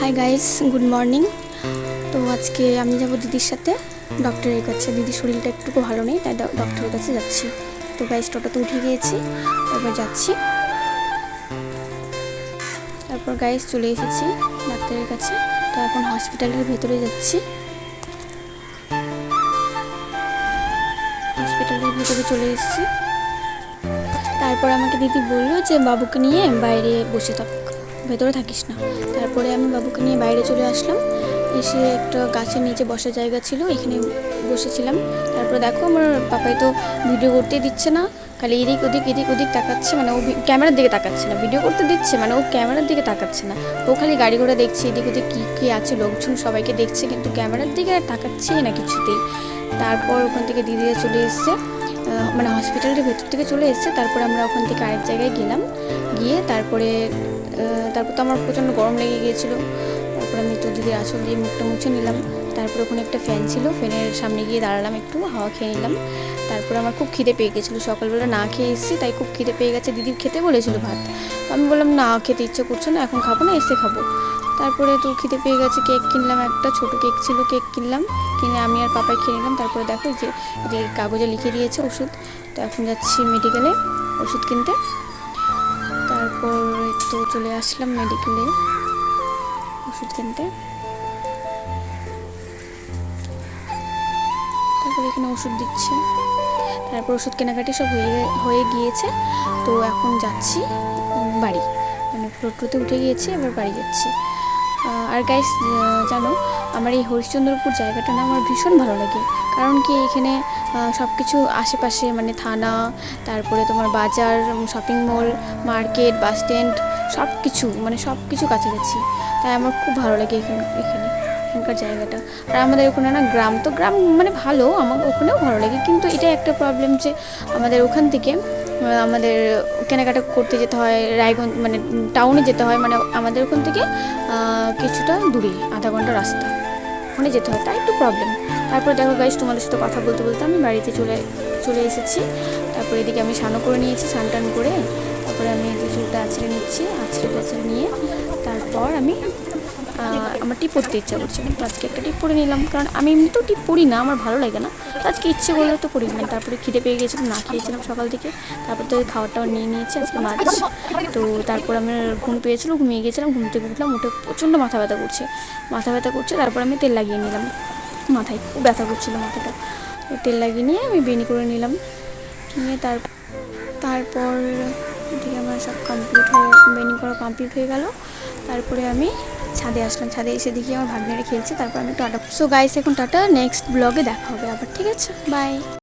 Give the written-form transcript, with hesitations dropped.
Hi guys, good morning. তো আজকে আমি যাব দিদির সাথে ডক্টরের কাছে। দিদির শরীরটা একটু ভালো নেই, তাই ডক্টরের কাছে যাচ্ছি। তো গাইস টোটোতে উঠে গিয়েছি, এবার যাচ্ছি। তারপর গাইস চলে এসেছি ডাক্তারের কাছে। তো এখন হসপিটালের ভেতরে যাচ্ছি। হসপিটালের ভেতরে চলে এসেছি। তারপর আমাকে দিদি বললো যে বাবুকে নিয়ে বাইরে বসে থাক, ভেতরে থাকিস না। তারপরে আমি বাবুকে নিয়ে বাইরে চলে আসলাম। এসে একটা গাছের নিচে বসার জায়গা ছিল, এখানে বসেছিলাম। তারপরে দেখো আমার পাপাই তো ভিডিও করতেই দিচ্ছে না, খালি এদিক ওদিক তাকাচ্ছে। মানে ও ক্যামেরার দিকে তাকাচ্ছে না, ভিডিও করতে দিচ্ছে, মানে ও ক্যামেরার দিকে তাকাচ্ছে না। ও খালি গাড়ি ঘোড়া দেখছে, এদিক ওদিক কী আছে, লোকজন সবাইকে দেখছে, কিন্তু ক্যামেরার দিকে আর তাকাচ্ছেই না কিছুতেই। তারপর ওখান থেকে দিদিরা চলে এসছে, মানে হসপিটালের ভেতর থেকে চলে এসছে। তারপরে আমরা ওখান থেকে আরেক জায়গায় গেলাম, গিয়ে তারপর তো আমার প্রচণ্ড গরম লেগে গিয়েছিলো। তারপর আমি তো দিদির আঁচল দিয়ে মুখটা মুছে নিলাম। তারপর ওখানে একটা ফ্যান ছিল, ফ্যানের সামনে গিয়ে দাঁড়ালাম, একটু হাওয়া খেয়ে নিলাম। তারপর আমার খুব খিদে পেয়ে গেছিলো, সকালবেলা না খেয়ে এসেছি, তাই খুব খিদে পেয়ে গেছে। দিদির খেতে বলেছিল ভাত, তো আমি বললাম না, খেতে ইচ্ছে করছে না, এখন খাবো না, এসে খাবো। তারপরে তো খিদে পেয়ে গেছে, কেক কিনলাম, একটা ছোটো কেক ছিল, কেক কিনলাম, কিনে আমি আর পাপাই খেয়ে নিলাম। তারপরে দেখো যে কাগজে লিখে দিয়েছে ওষুধ। তো এখন যাচ্ছি মেডিকেলে ওষুধ কিনতে। তারপর তো চলে আসলাম মেডিকেলে ওষুধ কিনতে। তারপর এখানে ওষুধ দিচ্ছে। তারপর ওষুধ কেনাকাটি সব হয়ে গিয়েছে। তো এখন যাচ্ছি বাড়ি, মানে টোটোতে উঠে গিয়েছি, এবার বাড়ি যাচ্ছি। আর গাইস জানো, আমার এই হরিশ্চন্দ্রপুর জায়গাটা না আমার ভীষণ ভালো লাগে। কারণ কি এখানে সব কিছু আশেপাশে, মানে থানা, তারপরে তোমার বাজার, shopping mall, market, bus stand, সব কিছু কাছাকাছি। তাই আমার খুব ভালো লাগে এখানকার জায়গাটা। আর আমাদের ওখানে না গ্রাম মানে ভালো, আমার ওখানেও ভালো লাগে, কিন্তু এটা একটা প্রবলেম যে আমাদের ওখান থেকে আমাদের কেনাকাটা করতে যেতে হয় রায়গঞ্জ, মানে টাউনে যেতে হয়, মানে আমাদের ওখান থেকে কিছুটা দূরে, আধা ঘন্টা রাস্তা, ওখানে যেতে হয়, তাই একটু প্রবলেম। তারপরে দেখো গাইস, তোমাদের সাথে কথা বলতে বলতে আমি বাড়িতে চলে এসেছি। তারপরে এদিকে আমি স্নানও করে নিয়েছি, স্নান টান করে তারপরে আমি চুলটা আঁচড়ে নিচ্ছি, আঁচড়ে নিয়ে তারপর আমি আমার টিপ পরতে ইচ্ছা করছে, তো আজকে একটা টিপ পরে নিলাম। কারণ আমি এমনিতেও টিপ পরি না, আমার ভালো লাগে না, আজকে ইচ্ছে করলে তো পরি নিলাম। তারপরে খিদে পেয়ে গেছিলাম, না খেয়েছিলাম সকাল থেকে। তারপর তো খাবারটাও নিয়ে নিয়েছি, আজকে মাছ। তো তারপর আমার ঘুম পেয়েছিল, ঘুমিয়ে গেছিলাম, ঘুম থেকে উঠলাম, উঠে প্রচণ্ড মাথা ব্যথা করছে। তারপর আমি তেল লাগিয়ে নিলাম, মাথায় খুব ব্যথা করছিলো মাথাটা। তেল লাগিয়ে নিয়ে আমি বেনি করে নিলাম, নিয়ে তারপর এদিকে আমার সব বেনি করা কমপ্লিট হয়ে গেল। তারপরে আমি ছাদে আসলাম, ছাদে এসে দেখি আমার ভাগ্নেরা খেলছে। তারপর আমি টাটা। সো গাইস, এখন টাটা, নেক্সট ব্লগে দেখা হবে আবার, ঠিক আছে, বাই।